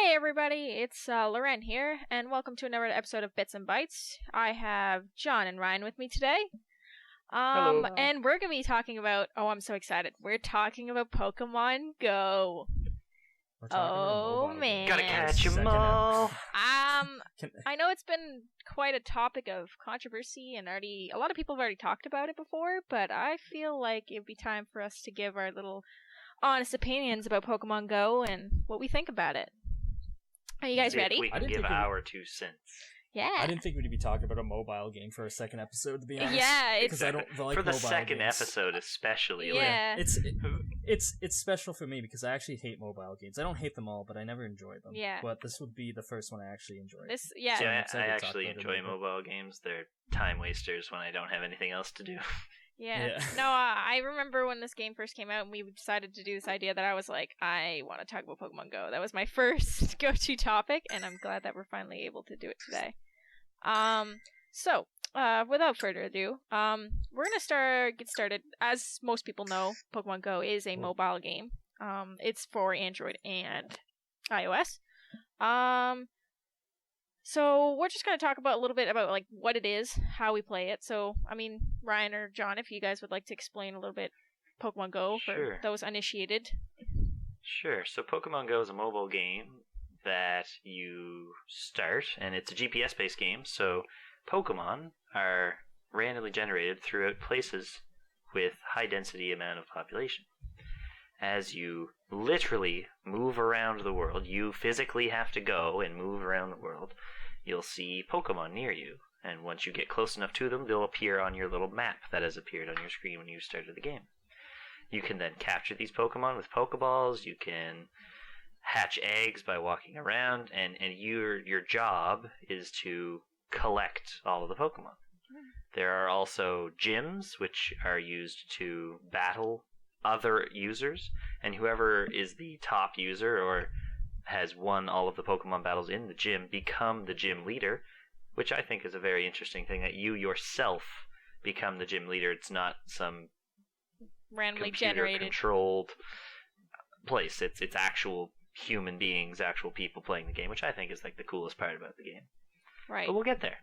Hey everybody, it's Lorenne here, and welcome to another episode of Bits and Bytes. I have John and Ryan with me today. Hello. And we're going to be talking about, I'm so excited, we're talking about Pokemon Go. Oh man. Gotta catch 'em all. I know it's been quite a topic of controversy, and a lot of people have already talked about it before, but I feel like it would be time for us to give our little honest opinions about Pokemon Go and what we think about it. Are you guys ready? We can give our 2 cents. Yeah. I didn't think we'd be talking about a mobile game for a second episode, to be honest. Yeah, because I don't like for the mobile second games. episode, especially. Yeah. It's special for me because I actually hate mobile games. I don't hate them all, but I never enjoy them. Yeah. But this would be the first one I actually enjoy. I actually enjoy mobile games. They're time wasters when I don't have anything else to do. Yeah. No, I remember when this game first came out and we decided to do this idea that I was like, I want to talk about Pokemon Go. That was my first go-to topic, and I'm glad that we're finally able to do it today. So, without further ado, we're gonna get started. As most people know, Pokemon Go is a mobile game. It's for Android and iOS. So we're just going to talk about a little bit about like what it is, how we play it. So, I mean, Ryan or John, if you guys would like to explain a little bit Pokemon Go for those uninitiated. Sure. So Pokemon Go is a mobile game that you start, and it's a GPS-based game. So Pokemon are randomly generated throughout places with high-density amount of population. As you literally move around the world, you physically have to go and move around the world, you'll see Pokemon near you. And once you get close enough to them, they'll appear on your little map that has appeared on your screen when you started the game. You can then capture these Pokemon with Pokeballs, you can hatch eggs by walking around, and your job is to collect all of the Pokemon. There are also gyms, which are used to battle other users, and whoever is the top user or has won all of the Pokemon battles in the gym become the gym leader, which I think is a very interesting thing, that you yourself become the gym leader. It's not some randomly generated controlled place. It's actual human beings, actual people playing the game, which I think is like the coolest part about the game. Right. But we'll get there.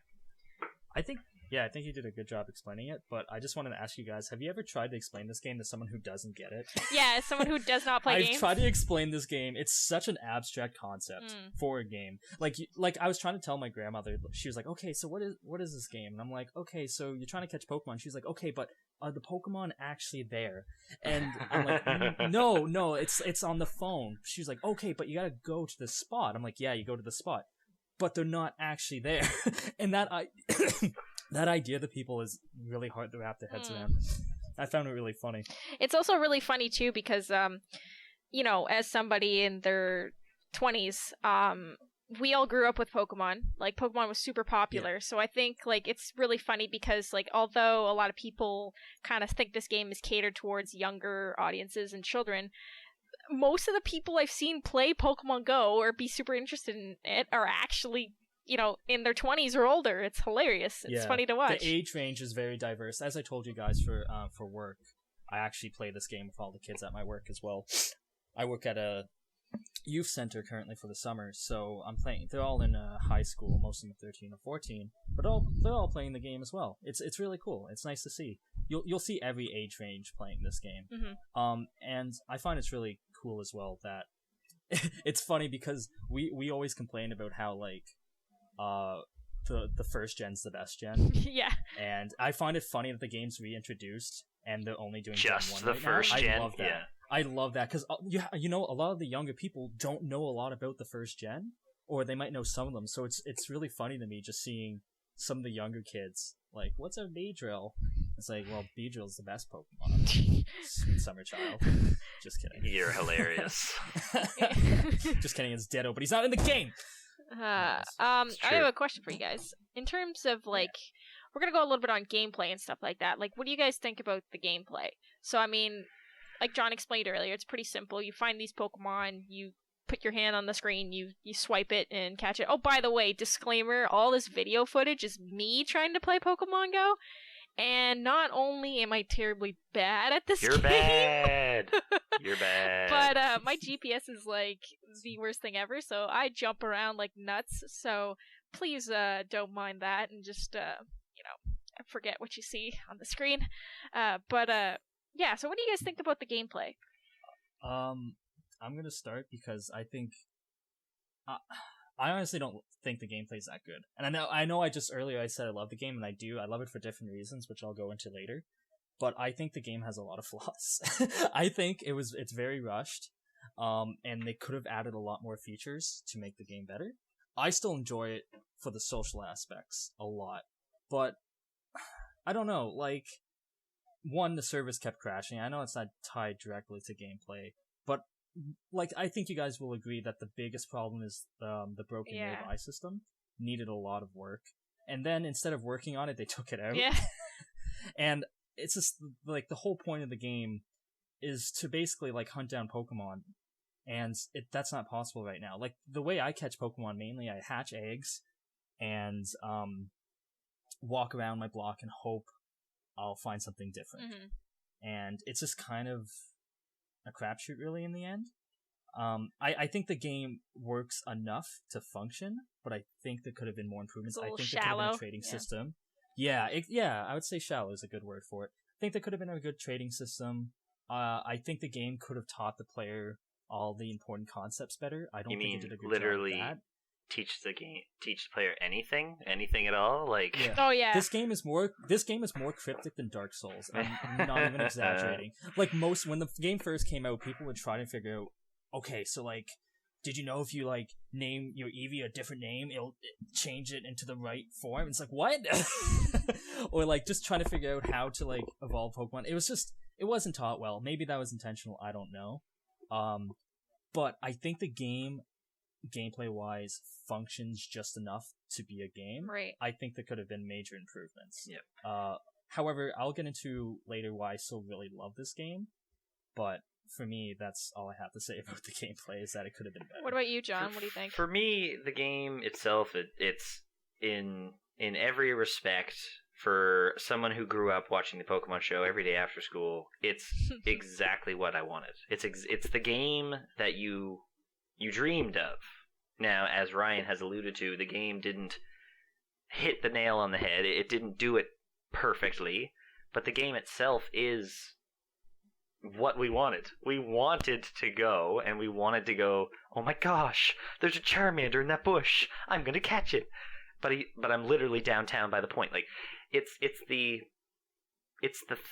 I think you did a good job explaining it, but I just wanted to ask you guys, have you ever tried to explain this game to someone who doesn't get it? Yeah, someone who does not play games. I've tried to explain this game. It's such an abstract concept for a game. Like I was trying to tell my grandmother, she was like, okay, so what is this game? And I'm like, okay, so you're trying to catch Pokemon. She's like, okay, but are the Pokemon actually there? And I'm like, no, it's on the phone. She was like, okay, but you gotta go to the spot. I'm like, yeah, you go to the spot. But they're not actually there. And that idea to people is really hard to wrap their heads around. I found it really funny. It's also really funny too because, as somebody in their 20s, we all grew up with Pokemon. Like, Pokemon was super popular. Yeah. So I think, like, it's really funny because, like, although a lot of people kind of think this game is catered towards younger audiences and children, most of the people I've seen play Pokemon Go or be super interested in it are actually, in their 20s or older. It's hilarious. It's funny to watch. The age range is very diverse. As I told you guys for work, I actually play this game with all the kids at my work as well. I work at a youth center currently for the summer, so I'm playing. They're all in high school, most of them are 13 or 14, but they're all playing the game as well. It's really cool. It's nice to see. You'll see every age range playing this game. Mm-hmm. And I find it's really cool as well that it's funny because we always complain about how like the first gen's the best gen. Yeah. And I find it funny that the game's reintroduced and they're only doing just Gen 1 the right first now. gen. I love that. Yeah. I love that because a lot of the younger people don't know a lot about the first gen, or they might know some of them. So it's really funny to me just seeing some of the younger kids like, what's a Beedrill? It's like, well, Beedrill's the best Pokemon. Sweet summer child. Just kidding. You're hilarious. Just kidding. It's Ditto, but he's not in the game. I have a question for you guys. In terms of like, we're gonna go a little bit on gameplay and stuff like that. Like, what do you guys think about the gameplay? So, I mean, like John explained earlier, it's pretty simple. You find these Pokemon, you put your hand on the screen, you swipe it and catch it. Oh, by the way, disclaimer, all this video footage is me trying to play Pokemon Go. And not only am I terribly bad at this game, bad. You're bad. But my GPS is like the worst thing ever, so I jump around like nuts. So please don't mind that, and just forget what you see on the screen. But yeah. So what do you guys think about the gameplay? I'm gonna start because I think I honestly don't think the gameplay is that good. And I know I just earlier I said I love the game, and I do. I love it for different reasons, which I'll go into later. But I think the game has a lot of flaws. I think it's very rushed, and they could have added a lot more features to make the game better. I still enjoy it for the social aspects a lot, but I don't know. Like, one, the servers kept crashing. I know it's not tied directly to gameplay, but like I think you guys will agree that the biggest problem is the broken nearby system. Needed a lot of work, and then instead of working on it, they took it out. Yeah, and it's just like the whole point of the game is to basically like hunt down Pokemon, and that's not possible right now. Like the way I catch Pokemon, mainly I hatch eggs and walk around my block and hope I'll find something different. Mm-hmm. And it's just kind of a crapshoot really in the end. I think the game works enough to function, but I think there could have been more improvements. I think there could have been a trading system. Yeah, I would say shallow is a good word for it. I think there could have been a good trading system. I think the game could have taught the player all the important concepts better. I don't think it did a good literally job of that. Teach the player anything at all? Like, oh yeah, this game is more cryptic than Dark Souls. I'm not even exaggerating. Like when the game first came out, people would try to figure out, okay, so like, did you know if you like name your Eevee a different name, it'll change it into the right form? It's like, what? Or like just trying to figure out how to like evolve Pokemon. It wasn't taught well. Maybe that was intentional. I don't know. But I think the game, gameplay wise, functions just enough to be a game. Right. I think there could have been major improvements. Yep. However, I'll get into later why I still really love this game. But for me, that's all I have to say about the gameplay, is that it could have been better. What about you, John? What do you think? For me, the game itself, it's in every respect, for someone who grew up watching the Pokemon show every day after school, it's exactly what I wanted. It's the game that you dreamed of. Now, as Ryan has alluded to, the game didn't hit the nail on the head. It didn't do it perfectly, but the game itself is what we wanted. We wanted to go, and we wanted to go, oh my gosh, there's a Charmander in that bush. I'm going to catch it. But I'm literally downtown by the point. Like, it's the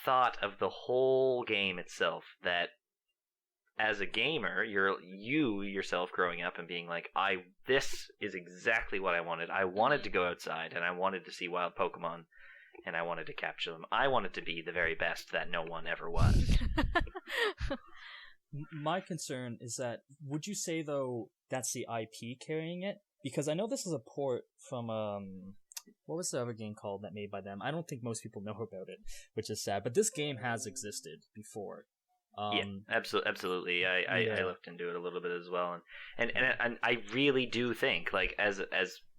thought of the whole game itself that, as a gamer, you yourself growing up and being like, this is exactly what I wanted. I wanted to go outside, and I wanted to see wild Pokemon, and I wanted to capture them. I wanted to be the very best that no one ever was. My concern is that, would you say, though, that's the IP carrying it? Because I know this is a port from, what was the other game called that made by them? I don't think most people know about it, which is sad. But this game has existed before. Yeah, absolutely. I looked into it a little bit as well, and I really do think, like, as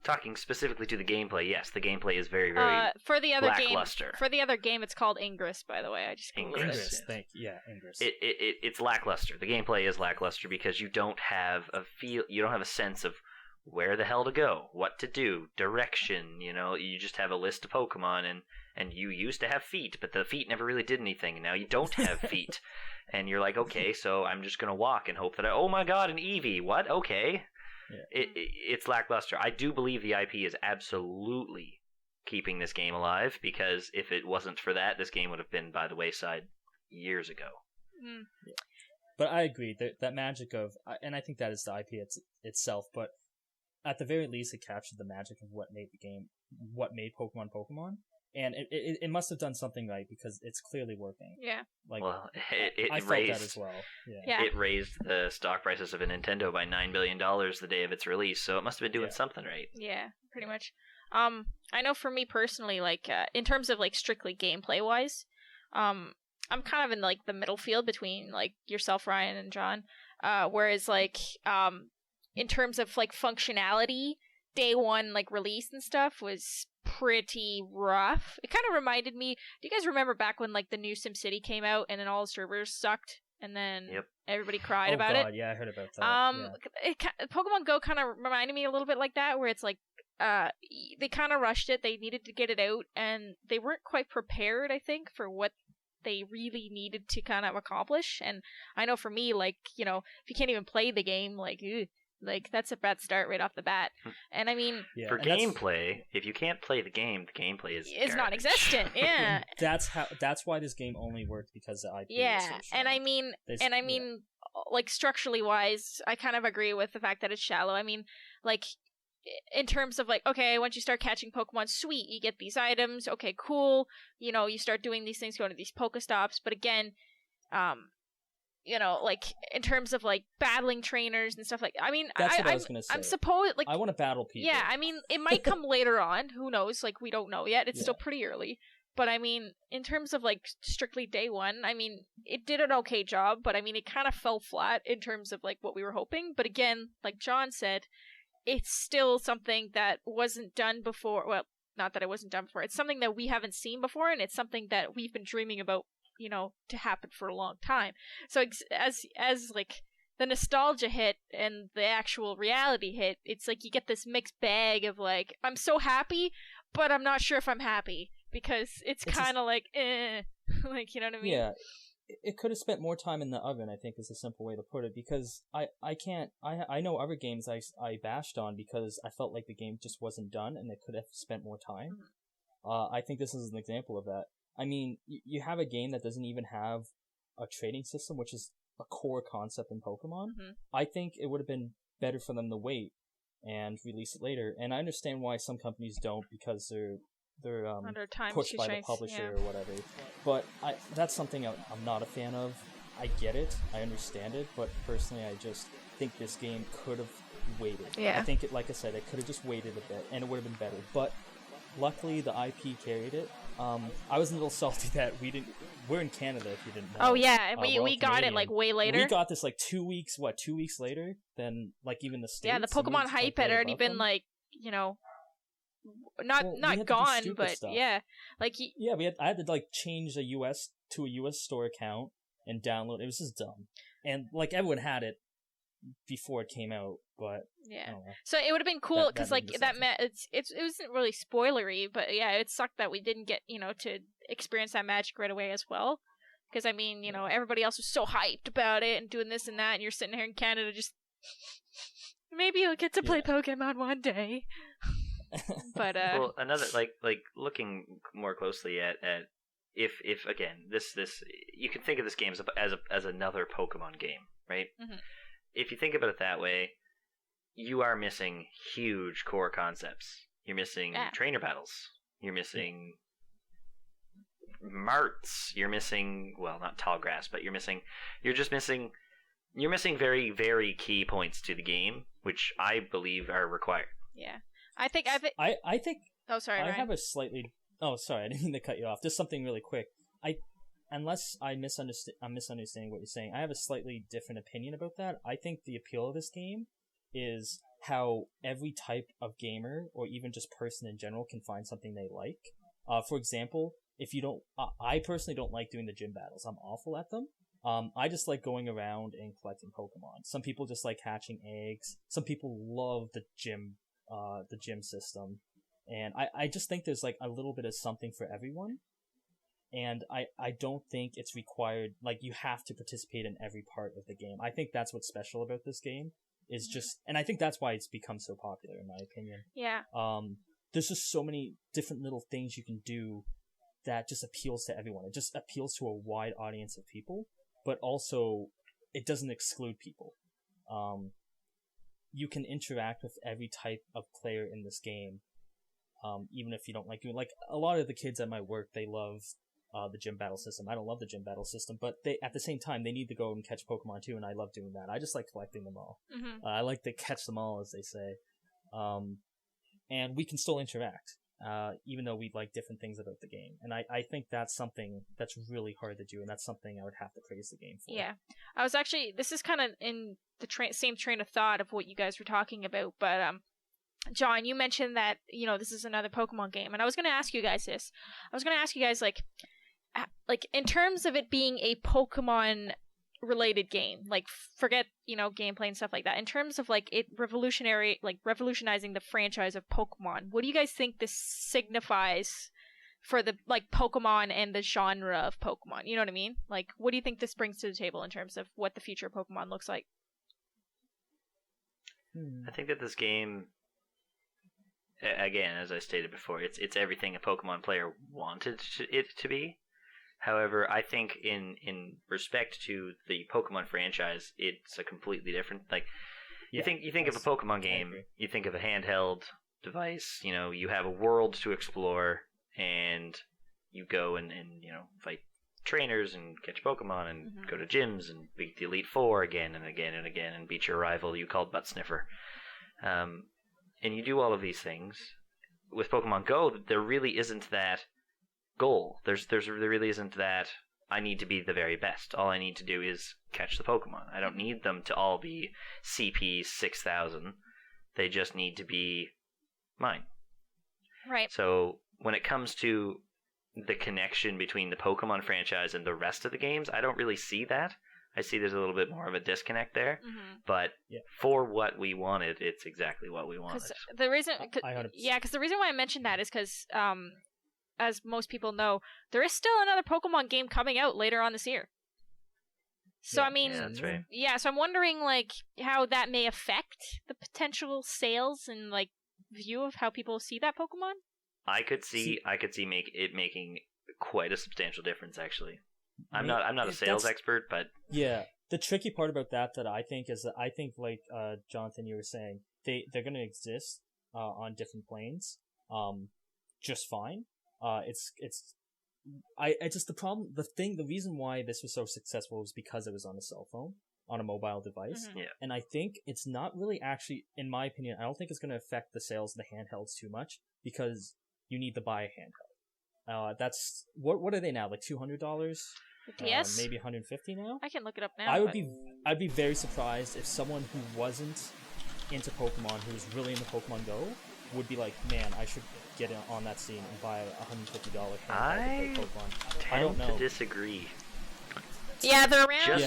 talking specifically to the gameplay, yes, the gameplay is very, very for the other lackluster. For the other game, it's called Ingress, by the way. I just Ingress. Ingress. It's lackluster. The gameplay is lackluster because you don't have a sense of where the hell to go, what to do, direction. You just have a list of Pokemon, and you used to have feet, but the feet never really did anything, and now you don't have feet. And you're like, okay, so I'm just going to walk and hope that oh my god, an Eevee, what? Okay. Yeah. It's lackluster. I do believe the IP is absolutely keeping this game alive, because if it wasn't for that, this game would have been by the wayside years ago. Mm. Yeah. But I agree, that magic of, and I think that is the IP itself, but at the very least, it captured the magic of what made the game, what made Pokemon. And it must have done something right, because it's clearly working. Yeah. Like, well, I felt that as well. Yeah. It raised the stock prices of a Nintendo by $9 billion the day of its release, so it must have been doing something right. Yeah, pretty much. I know for me personally, like, in terms of, like, strictly gameplay-wise, I'm kind of in, like, the middle field between, like, yourself, Ryan, and John. Whereas, like, in terms of, like, functionality, day one, like, release and stuff was pretty rough. It kind of reminded me, do you guys remember back when, like, the new SimCity came out and then all the servers sucked and then Yep. everybody cried Oh about God, it. yeah, I heard about that. Pokemon Go kind of reminded me a little bit like that, where it's like they kind of rushed it. They needed to get it out, and they weren't quite prepared, I think, for what they really needed to kind of accomplish. And I know for me, like, you know, if you can't even play the game, like that's a bad start right off the bat. And I mean, for gameplay, if you can't play the gameplay is non-existent. Yeah. That's why this game only worked, because the IP. Yeah, is so strong. and I mean, like, structurally wise, I kind of agree with the fact that it's shallow. I mean, like, in terms of, like, okay, once you start catching Pokemon, sweet, you get these items, okay, cool, you know, you start doing these things, going to these Pokestops, but again, you know, like, in terms of, like, battling trainers and stuff, like, I mean, that's what I was gonna say. I'm supposed, like, I want to battle people. Yeah, I mean, it might come later on, who knows, like, we don't know yet, it's still pretty early, but I mean, in terms of, like, strictly day one, I mean, it did an okay job, but I mean, it kind of fell flat in terms of, like, what we were hoping, but again, like John said, it's still something that wasn't done before. Well, not that it wasn't done before. It's something that we haven't seen before, and it's something that we've been dreaming about, you know, to happen for a long time. So as like the nostalgia hit and the actual reality hit, it's like you get this mixed bag of, like, I'm so happy, but I'm not sure if I'm happy, because it's kind of like, like, you know what I mean? Yeah. It could have spent more time in the oven, I think, is a simple way to put it, because I know other games I bashed on because I felt like the game just wasn't done and it could have spent more time. I think this is an example of that. I mean, you have a game that doesn't even have a trading system, which is a core concept in Pokemon. I think it would have been better for them to wait and release it later, and I understand why some companies don't, because they're pushed by the publisher or whatever. But that's something I'm not a fan of. I get it, I understand it, but personally I just think this game could have waited. Yeah. I think, like I said, it could have just waited a bit and it would have been better. But luckily the IP carried it. I was a little salty that we're in Canada, if you didn't know. Oh yeah, and we got Canadian. it like way later. We got this like 2 weeks later than like even the States. Yeah, the Pokemon hype had already been like, you know, not gone, but stuff. Yeah, like I had to like change a US store account and download. It was just dumb, and like everyone had it before it came out, but yeah. So it would have been cool because like that it wasn't really spoilery, but yeah, it sucked that we didn't get, you know, to experience that magic right away as well. Because I mean, you know, everybody else was so hyped about it and doing this and that, and you're sitting here in Canada just maybe you'll get to play Pokemon one day. But well, another like looking more closely at if again this you can think of this game as another Pokemon game, right? If you think about it that way, you are missing huge core concepts. You're missing trainer battles. You're missing marts. You're missing, well, not tall grass, but you're missing very, very key points to the game, which I believe are required. Yeah. I think. Oh, sorry. I Ryan. have a slightly. Oh, sorry. I didn't mean to cut you off. Just something really quick. Unless I'm misunderstanding what you're saying, I have a slightly different opinion about that. I think the appeal of this game is how every type of gamer, or even just person in general, can find something they like. For example, if you don't, I personally don't like doing the gym battles. I'm awful at them. I just like going around and collecting Pokemon. Some people just like hatching eggs. Some people love the gym system. And I just think there's like a little bit of something for everyone. And I don't think it's required, like, you have to participate in every part of the game. I think that's what's special about this game, is just, and I think that's why it's become so popular, in my opinion. Yeah. There's just so many different little things you can do that just appeals to everyone. It just appeals to a wide audience of people, but also it doesn't exclude people. You can interact with every type of player in this game, even if you don't like doing, like, a lot of the kids at my work, they love the gym battle system. I don't love the gym battle system, but they, at the same time, they need to go and catch Pokemon too, and I love doing that. I just like collecting them all. I like to catch them all, as they say. And we can still interact, even though we like different things about the game. And I think that's something that's really hard to do, and that's something I would have to praise the game for. Yeah. I was actually, this is kind of in the same train of thought of what you guys were talking about, but John, you mentioned that, you know, this is another Pokemon game, and I was going to ask you guys this. I was going to ask you guys, like, in terms of it being a Pokemon related game, like forget gameplay and stuff like that, in terms of like it revolutionizing the franchise of Pokemon, what do you guys think this signifies for the like Pokemon and the genre of Pokemon? You know what I mean? Like, what do you think this brings to the table in terms of what the future of Pokemon looks like? I think that this game, again, as I stated before, it's everything a Pokemon player wanted it to be. However, I think in respect to the Pokemon franchise, it's a completely different. Like, you think of a Pokemon game, you think of a handheld device. You have a world to explore, and you go and fight trainers and catch Pokemon and go to gyms and beat the Elite Four again and again and again and beat your rival you called Butt Sniffer. And you do all of these things. With Pokemon Go, there really isn't that goal. There really isn't that I need to be the very best. All I need to do is catch the Pokemon. I don't need them to all be CP 6000. They just need to be mine. Right. So when it comes to the connection between the Pokemon franchise and the rest of the games, I don't really see that. I see there's a little bit more of a disconnect there. But for what we wanted, it's exactly what we wanted. The reason why I mentioned that is because as most people know, there is still another Pokemon game coming out later on this year. So that's right. So I'm wondering like how that may affect the potential sales and like view of how people see that Pokemon. I could see it making quite a substantial difference. Actually, I'm not a sales expert, but the tricky part about that I think is that I think like Jonathan, you were saying, they're going to exist on different planes, just fine. The reason why this was so successful was because it was on a cell phone, on a mobile device. And I think it's not really actually, in my opinion, I don't think it's going to affect the sales of the handhelds too much, because you need to buy a handheld. That's what are they now? Like $200? Yes. Maybe $150 now? I can look it up now. I'd be very surprised if someone who wasn't into Pokemon, who was really into Pokemon Go, would be like, man, I should get on that scene and buy a $150 handheld to play Pokemon. I don't know. To disagree. Yeah, they're around.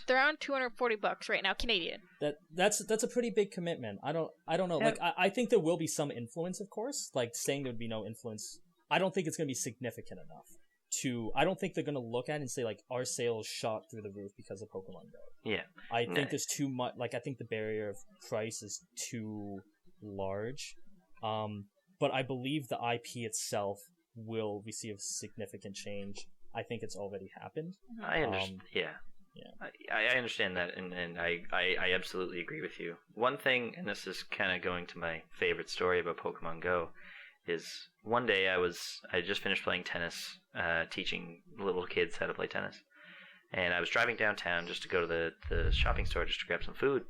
They're around $240 right now, Canadian. That's a pretty big commitment. I don't know. Like I think there will be some influence, of course. Like saying there would be no influence, I don't think it's going to be significant enough. I don't think they're going to look at it and say like our sales shot through the roof because of Pokemon Go. Yeah. I think there's too much. Like I think the barrier of price is too large. But I believe the IP itself will receive significant change. I think it's already happened. I understand. I understand that, and I absolutely agree with you. One thing, and this is kind of going to my favorite story about Pokemon Go, is one day I just finished playing tennis, teaching little kids how to play tennis, and I was driving downtown just to go to the shopping store just to grab some food.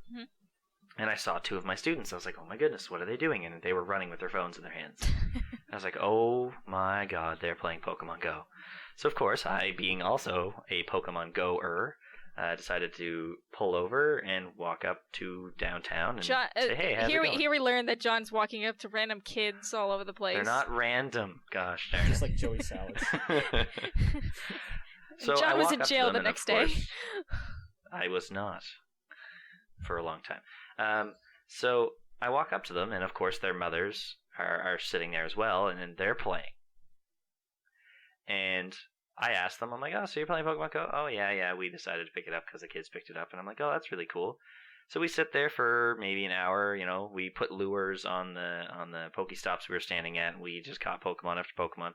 And I saw two of my students. I was like, oh my goodness, what are they doing? And they were running with their phones in their hands. I was like, oh my god, they're playing Pokemon Go. So of course, I, being also a Pokemon Go-er, decided to pull over and walk up to downtown and say, hey, how's it going? Here we learned that John's walking up to random kids all over the place. They're not random. Gosh darn it. Just like Joey Salads. So John was in jail the next day. I was not. For a long time. So I walk up to them, and of course their mothers are sitting there as well, and they're playing. And I asked them, I'm like, oh, so you're playing Pokemon Go? Oh, yeah, we decided to pick it up because the kids picked it up. And I'm like, oh, that's really cool. So we sit there for maybe an hour, we put lures on the Pokestops we were standing at, and we just caught Pokemon after Pokemon.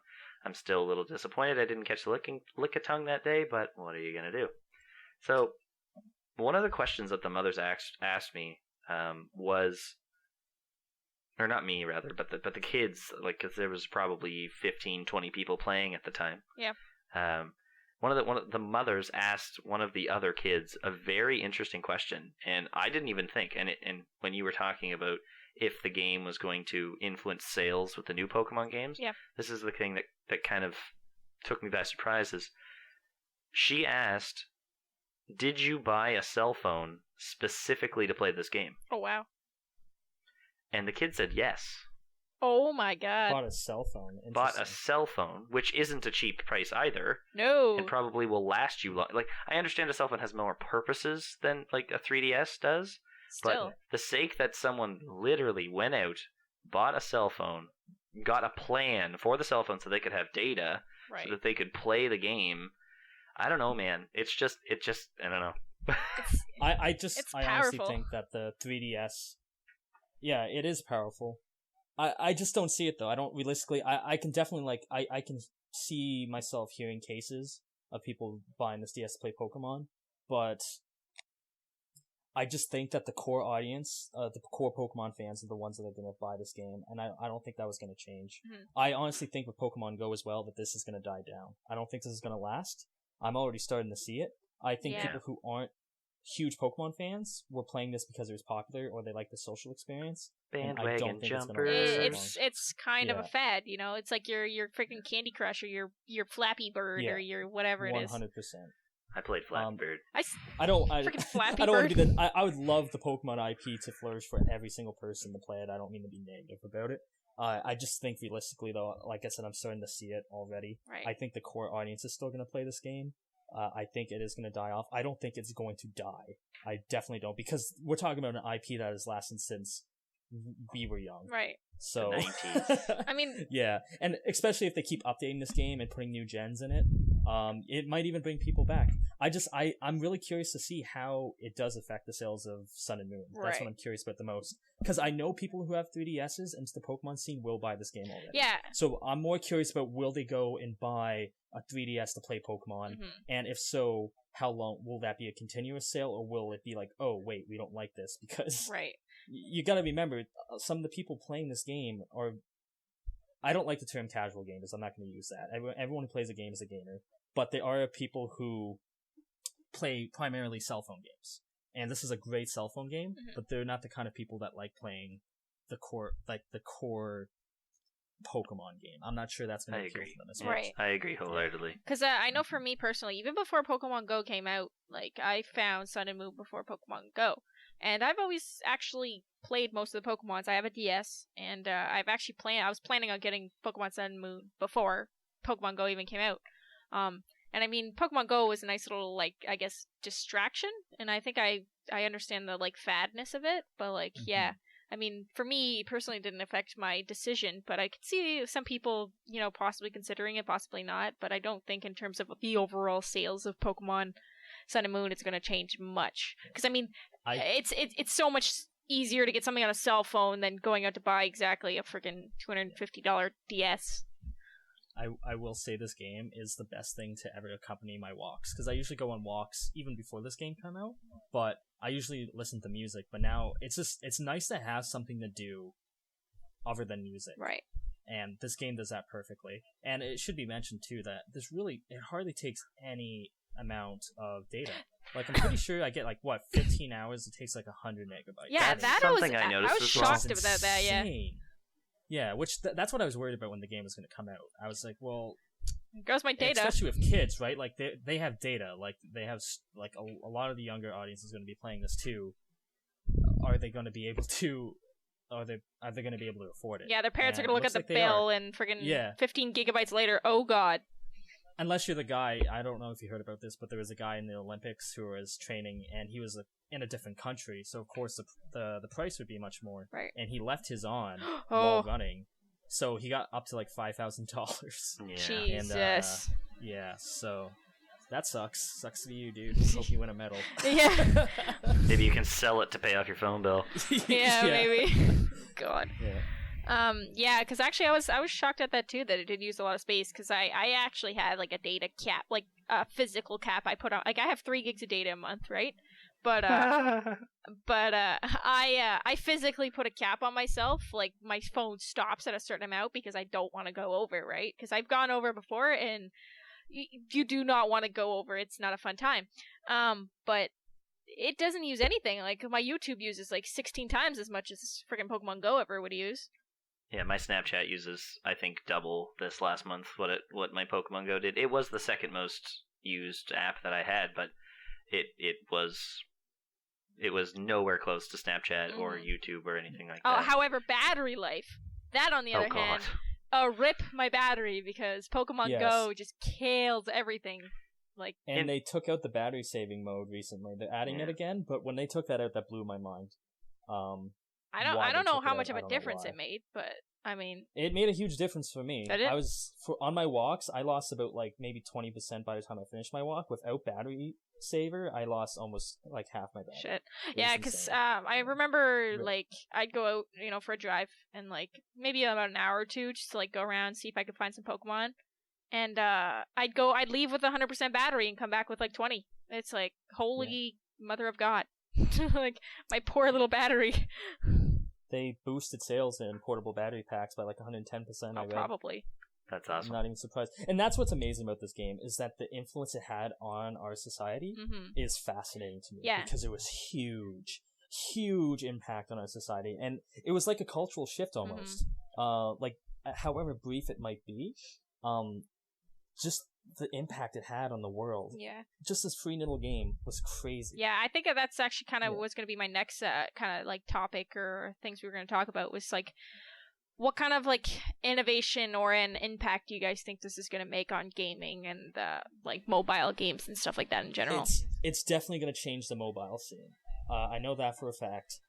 I'm still a little disappointed I didn't catch the Lick-a-Tongue that day, but what are you going to do? So one of the questions that the mothers asked me was, or not me rather, but the kids, like, because there was probably 15, 20 people playing at the time. Yeah. One of the mothers asked one of the other kids a very interesting question, and I didn't even think. And when you were talking about if the game was going to influence sales with the new Pokemon games, this is the thing that kind of took me by surprise. Is she asked, did you buy a cell phone specifically to play this game? Oh, wow. And the kid said yes. Oh my god. Bought a cell phone. Bought a Interesting. cell phone, which isn't a cheap price either, No. and probably will last you long. Like, I understand a cell phone has more purposes than like a 3DS does, Still. but the sake that someone literally went out, bought a cell phone, got a plan for the cell phone so they could have data, Right. so that they could play the game. I don't know, man. It just I don't know. I It's honestly powerful. think that the 3DS, yeah, it is powerful. I just don't see it though. I don't realistically. I can definitely I can see myself hearing cases of people buying this DS to play Pokemon, but I just think that the core audience, the core Pokemon fans, are the ones that are going to buy this game, and I don't think that was going to change. Mhm. I honestly think with Pokemon Go as well that this is going to die down. I don't think this is going to last. I'm already starting to see it. I think Yeah. people who aren't huge Pokemon fans were playing this because it was popular or they like the social experience. And I don't Bandwagon think it's gonna jumpers. last very long. It's kind of a Yeah. fad, you know. It's like your freaking Candy Crush or your Flappy Bird Yeah. or your whatever it is. 100%. I played Flappy Bird. I don't. Freaking Flappy I don't want Bird. to be I would love the Pokemon IP to flourish for every single person to play it. I don't mean to be negative about it. I just think realistically, though, like I said, I'm starting to see it already. Right. I think the core audience is still going to play this game. I think it is going to die off. I don't think it's going to die. I definitely don't, because we're talking about an IP that has lasted since we were young. Right. So, The 90s. I mean, yeah, and especially if they keep updating this game and putting new gens in it, it might even bring people back. I'm really curious to see how it does affect the sales of Sun and Moon. That's Right. what I'm curious about the most, because I know people who have 3DSs into the Pokemon scene will buy this game already. yeah. So I'm more curious about, will they go and buy a 3DS to play Pokemon, Mhm. and if so, how long will that be a continuous sale, or will it be like, oh wait, we don't like this? Because Right. you got to remember, some of the people playing this game are, I don't like the term casual gamers, I'm not going to use that. Everyone who plays a game is a gamer, but there are people who play primarily cell phone games, and this is a great cell phone game, Mhm. but they're not the kind of people that like playing the core Pokemon game. I'm not sure that's going I to appeal agree. to them as Yeah, much. Right. I agree wholeheartedly. Because I know for me personally, even before Pokemon Go came out, like I found Sun and Moon before Pokemon Go, and I've always actually played most of the Pokemons. I have a DS, and I've actually I was planning on getting Pokemon Sun and Moon before Pokemon Go even came out. And I mean, Pokemon Go was a nice little, like, I guess, distraction, and I think I understand the like fadness of it, but like, yeah. I mean, for me personally, it didn't affect my decision, but I could see some people, you know, possibly considering it, possibly not. But I don't think in terms of the overall sales of Pokemon Sun and Moon, it's going to change much. Because I mean, it's so much easier to get something on a cell phone than going out to buy exactly a freaking $250 DS. I will say this game is the best thing to ever accompany my walks, because I usually go on walks even before this game came out, but I usually listen to music, but now it's nice to have something to do other than music. Right. And this game does that perfectly. And it should be mentioned too that it hardly takes any amount of data. Like, I'm pretty sure I get 15 hours, it takes 100 megabytes. Yeah, That's that something I I noticed was as well. shocked about that, yeah. Insane. Yeah, which that's what I was worried about when the game was going to come out. I was like, well, Goes my data. especially with kids, right? Like they have data. Like they have a lot of the younger audience is going to be playing this too. Are they going to be able to? Are they going to be able to afford it? Yeah, their parents are And going to look it at looks the like they bill are. and friggin' Yeah. 15 gigabytes later, oh god. Unless you're the guy, I don't know if you heard about this, but there was a guy in the Olympics who was training, and he was in a different country, so of course the price would be much more. Right. And he left his on Oh. while running, so he got up to $5,000. Yeah. Jesus. Yeah, so that sucks. Sucks to you, dude. Hope you win a medal. Yeah. Maybe you can sell it to pay off your phone bill. Yeah, maybe. God. Yeah. Yeah, because actually I was shocked at that too, that it did use a lot of space, because I actually had a data cap, a physical cap I put on. I have 3 gigs of data a month, right? But I physically put a cap on myself. Like, my phone stops at a certain amount because I don't want to go over, right? Because I've gone over before, and you do not want to go over. It's not a fun time. But it doesn't use anything. Like, my YouTube uses 16 times as much as freaking Pokemon Go ever would use. Yeah, my Snapchat uses, I think, double this last month what my Pokemon Go did. It was the second most used app that I had, but it was nowhere close to Snapchat or YouTube or anything like that. However, battery life. That, on the other hand, rip my battery, because Pokemon Go just kills everything. Like, and they took out the battery saving mode recently. They're adding it again, but when they took that out, that blew my mind. I don't know how much of a difference it made, but I mean, it made a huge difference for me. Did it? On my walks, I lost about like maybe 20% by the time I finished my walk. Without battery saver, I lost almost like half my battery. Shit. Yeah, because I remember like I'd go out, for a drive, and like maybe about an hour or two, just to like go around, see if I could find some Pokemon, and I'd leave with 100% battery and come back with like 20. It's like, holy mother of God. Like, my poor little battery. They boosted sales in portable battery packs by like 110%. Oh, probably. That's awesome. I'm not even surprised. And that's what's amazing about this game, is that the influence it had on our society is fascinating to me. Yeah. Because it was huge impact on our society. And it was like a cultural shift almost. Like, however brief it might be, just the impact it had on the world. Yeah. Just this free little game was crazy. Yeah, I think that's actually kind of what's going to be my next kind of like topic or things we were going to talk about, was like, what kind of like innovation or an impact do you guys think this is going to make on gaming and like mobile games and stuff like that in general? It's definitely going to change the mobile scene. I know that for a fact.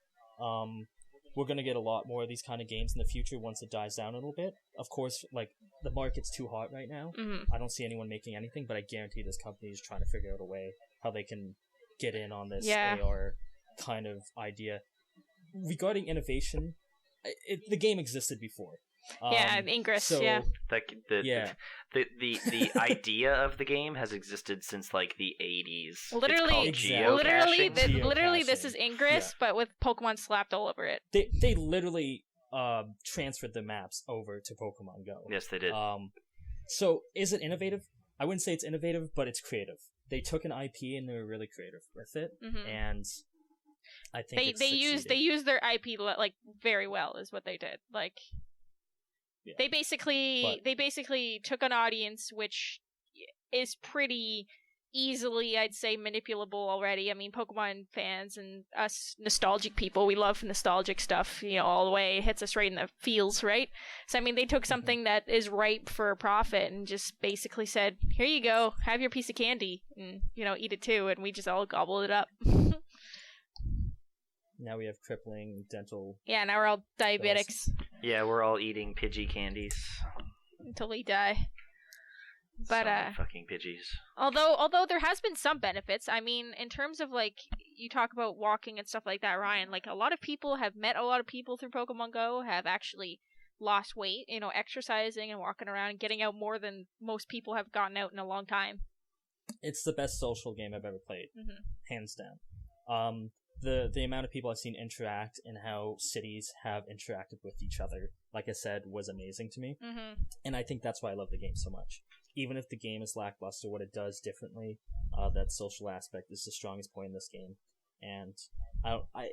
We're going to get a lot more of these kind of games in the future once it dies down a little bit. Of course, like, the market's too hot right now. I don't see anyone making anything, but I guarantee this company is trying to figure out a way how they can get in on this AR kind of idea. Regarding innovation, the game existed before. Ingress, the idea of the game has existed since like the 80s. Literally, this is Ingress, but with Pokemon slapped all over it. They literally transferred the maps over to Pokemon Go. Yes, they did. So is it innovative? I wouldn't say it's innovative, but it's creative. They took an IP and they were really creative with it, and I think they used their IP like very well, is what they did. Like. Yeah. They basically took an audience which is pretty easily, I'd say, manipulable already. I mean, Pokemon fans and us nostalgic people, we love nostalgic stuff, all the way. It hits us right in the feels, right? So, I mean, they took something that is ripe for profit and just basically said, here you go, have your piece of candy, and, eat it too, and we just all gobbled it up. Now we have crippling dental... Yeah, now we're all diabetics. Yeah, we're all eating Pidgey candies. Until we die. But, fucking Pidgeys. Although there has been some benefits. I mean, in terms of, like, you talk about walking and stuff like that, Ryan, like, a lot of people have met a lot of people through Pokemon Go, have actually lost weight, exercising and walking around and getting out more than most people have gotten out in a long time. It's the best social game I've ever played. Hands down. The amount of people I've seen interact and how cities have interacted with each other, like I said, was amazing to me. And I think that's why I love the game so much. Even if the game is lackluster, what it does differently, that social aspect is the strongest point in this game. And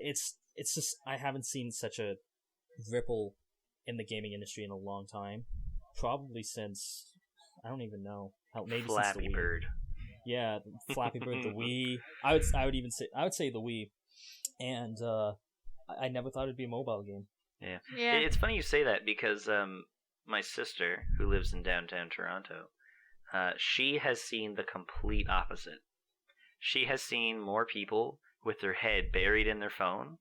it's just, I haven't seen such a ripple in the gaming industry in a long time. Probably since, I don't even know. Maybe Flappy since the Wii. Bird. Yeah, Flappy Bird, the Wii. I would say the Wii. And I never thought it'd be a mobile game. Yeah. It's funny you say that, because my sister, who lives in downtown Toronto, she has seen the complete opposite. She has seen more people with their head buried in their phone,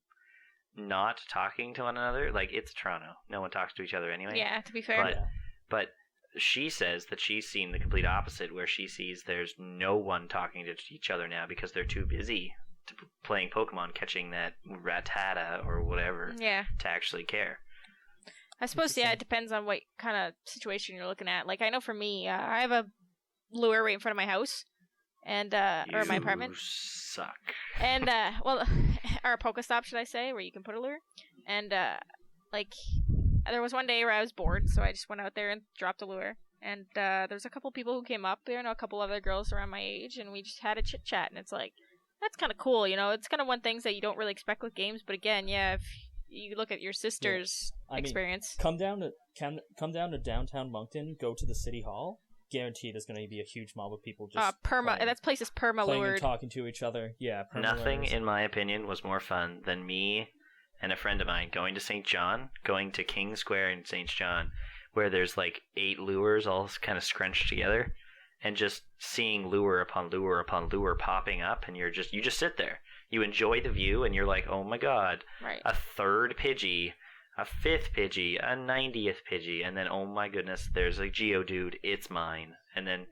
not talking to one another. Like, it's Toronto. No one talks to each other anyway. Yeah, to be fair. But she says that she's seen the complete opposite, where she sees there's no one talking to each other now because they're too busy playing Pokemon, catching that Rattata or whatever, to actually care. I suppose, it depends on what kind of situation you're looking at. Like, I know for me, I have a lure right in front of my house, and or my apartment. You suck. And or a Pokestop, should I say, where you can put a lure. And like, there was one day where I was bored, so I just went out there and dropped a lure. And there's a couple people who came up there, and a couple other girls around my age, and we just had a chit chat. And it's like, that's kind of cool, It's kind of one things that you don't really expect with games. But again, if you look at your sister's experience, come down to downtown Moncton, go to the city hall. Guaranteed, there's going to be a huge mob of people just that place is perma-lured, and talking to each other. Yeah, nothing, in my opinion, was more fun than me and a friend of mine going to St. John, going to King Square in St. John, where there's like 8 lures all kind of scrunched together, and just seeing lure upon lure upon lure popping up, and you just sit there. You enjoy the view, and you're like, oh my god, Right. a 3rd Pidgey, a 5th Pidgey, a 90th Pidgey, and then oh my goodness, there's a Geodude, it's mine. And then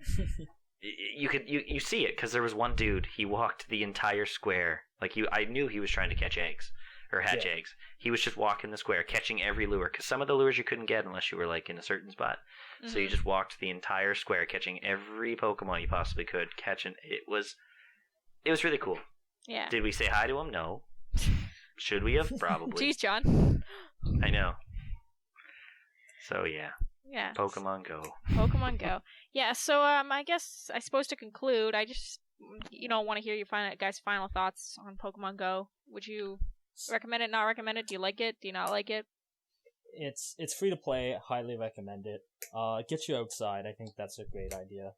you see it, because there was one dude, he walked the entire square. Like, I knew he was trying to catch eggs, or hatch eggs. He was just walking the square, catching every lure, because some of the lures you couldn't get unless you were like in a certain spot. Mm-hmm. So you just walked the entire square, catching every Pokemon you possibly could, it was really cool. Yeah. Did we say hi to him? No. Should we have? Probably. Jeez, John. I know. So yeah. Yeah. Pokemon Go. Pokemon Go. Yeah, so I suppose to conclude, I just want to hear your guys' final thoughts on Pokemon Go. Would you recommend it, not recommend it? Do you like it? Do you not like it? It's free to play. Highly recommend it. It gets you outside. I think that's a great idea.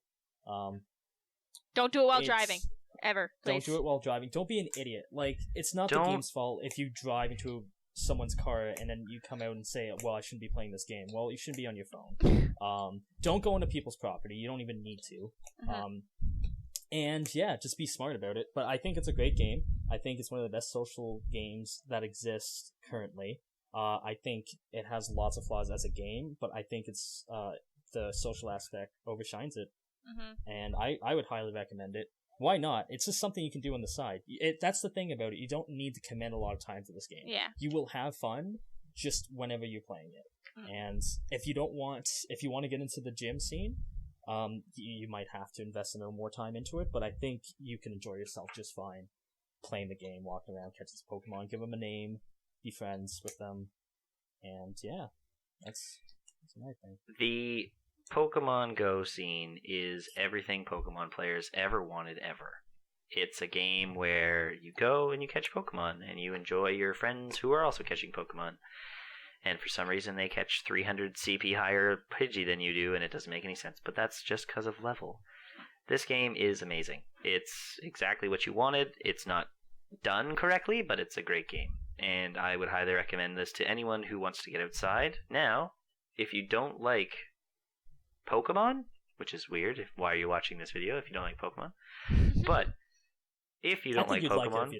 Don't do it while driving. Ever, please. Don't do it while driving. Don't be an idiot. Like, it's not the game's fault if you drive into someone's car and then you come out and say, well, I shouldn't be playing this game. Well, you shouldn't be on your phone. Don't go into people's property. You don't even need to. Mm-hmm. And yeah, just be smart about it. But I think it's a great game. I think it's one of the best social games that exist currently. I think it has lots of flaws as a game, but I think it's the social aspect overshines it. Mm-hmm. And I would highly recommend it. Why not? It's just something you can do on the side. That's the thing about it. You don't need to commit a lot of time to this game. Yeah. You will have fun just whenever you're playing it. Mm. And if you want to get into the gym scene, you might have to invest a little more time into it, but I think you can enjoy yourself just fine playing the game, walking around, catching some Pokemon, give them a name, be friends with them, and yeah, that's my thing. The Pokemon Go scene is everything Pokemon players ever wanted ever. It's a game where you go and you catch Pokemon, and you enjoy your friends who are also catching Pokemon. And for some reason they catch 300 CP higher Pidgey than you do, and it doesn't make any sense, but that's just because of level. This game is amazing. It's exactly what you wanted. It's not done correctly, but it's a great game. And I would highly recommend this to anyone who wants to get outside. Now, if you don't like Pokemon, which is weird. Why are you watching this video if you don't like Pokemon? But if you don't like Pokemon,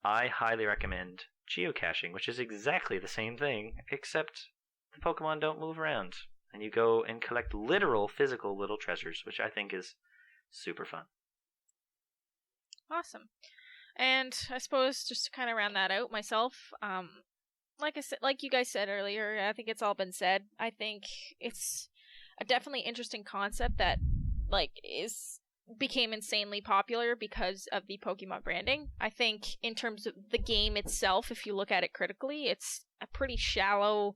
I highly recommend geocaching, which is exactly the same thing, except the Pokemon don't move around, and you go and collect literal, physical little treasures, which I think is super fun. Awesome. And I suppose just to kind of round that out myself, like you guys said earlier, I think it's all been said. I think it's a definitely interesting concept that became insanely popular because of the Pokemon branding. I think in terms of the game itself, if you look at it critically, it's a pretty shallow,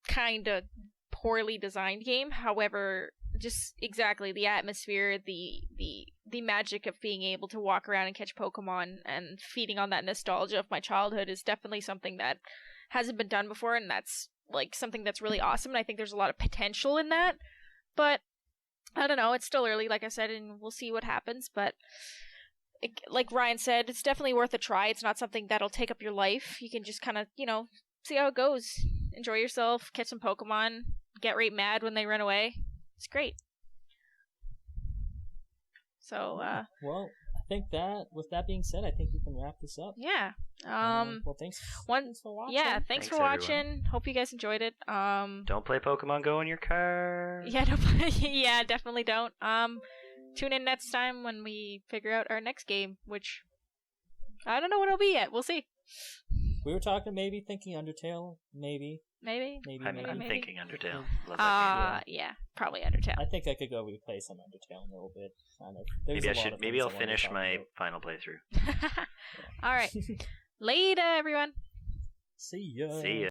kind of poorly designed game. However, just exactly the atmosphere, the magic of being able to walk around and catch Pokemon and feeding on that nostalgia of my childhood is definitely something that hasn't been done before, and that's like something that's really awesome, and I think there's a lot of potential in that. But I don't know, it's still early, like I said, and we'll see what happens. But like Ryan said, it's definitely worth a try. It's not something that'll take up your life. You can just kind of, see how it goes. Enjoy yourself, catch some Pokemon, get right mad when they run away. It's great. So, well, I think that, with that being said, I think we can wrap this up. Yeah. Well, thanks for watching. Yeah, thanks for watching. Everyone. Hope you guys enjoyed it. Don't play Pokemon Go in your car. Yeah, yeah, definitely don't. Tune in next time when we figure out our next game, which I don't know what it'll be yet. We'll see. We were thinking Undertale, maybe. I'm thinking Undertale. Yeah, probably Undertale. I think I could go replay some Undertale in a little bit. Kind of. Maybe I'll finish my final playthrough. All right. Later, everyone. See ya. See ya.